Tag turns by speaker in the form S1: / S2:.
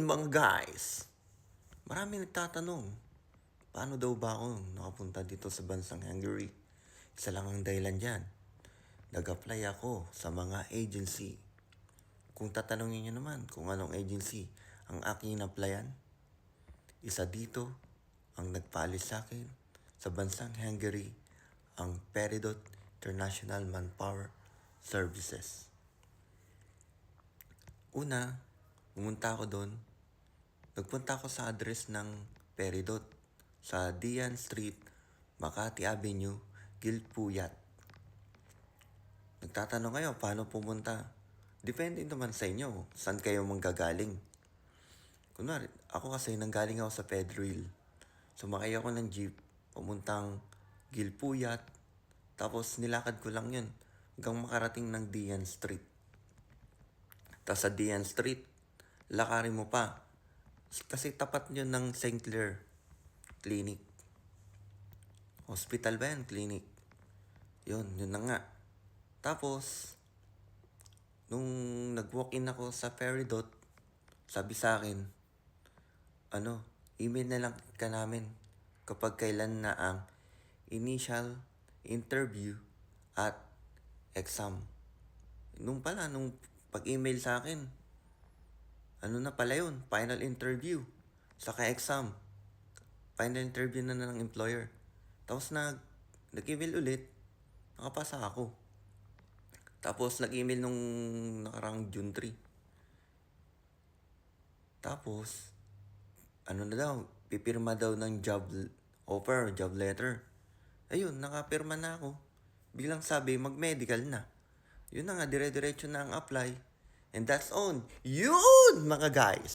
S1: Ayun mga guys, marami nagtatanong, paano daw ba ako nakapunta dito sa bansang Hungary? Isa lang ang dahilan dyan. Nag-apply ako sa mga agency. Kung tatanungin nyo naman kung anong agency ang aking applyan, isa dito ang nagpaalis sa akin sa bansang Hungary, ang Peridot International Manpower Services. Una, pumunta ako doon. Nagpunta ako sa address ng Peridot sa Dian Street, Makati Avenue, Gilpuyat. Nagtatanong kayo, paano pumunta? Depende naman sa inyo, saan kayo manggagaling. Kunwari, ako kasi nanggaling ako sa Pedril. Sumakay ako ng jeep, pumuntang Gilpuyat, tapos nilakad ko lang yun hanggang makarating ng Dian Street. Tapos sa Dian Street, lakarin mo pa. Kasi tapat yun ng St. Clair Clinic. Hospital ba yan? Clinic. Yun na nga. Tapos, nung nag-walk-in ako sa Peridot, sabi sa akin, email na lang ka namin kapag kailan na ang initial interview at exam. Nung pag-email sa akin, na pala yun, final interview, saka exam. Final interview na ng employer. Tapos nag-email ulit, nakapasa ako. Tapos nag-email nung nakarang June 3. Tapos, pipirma daw ng job offer, job letter. Ayun, nakapirma na ako. Biglang sabi, mag-medical na. Yun na nga, dire-diretso na ang apply. And that's on. Yun, mga guys!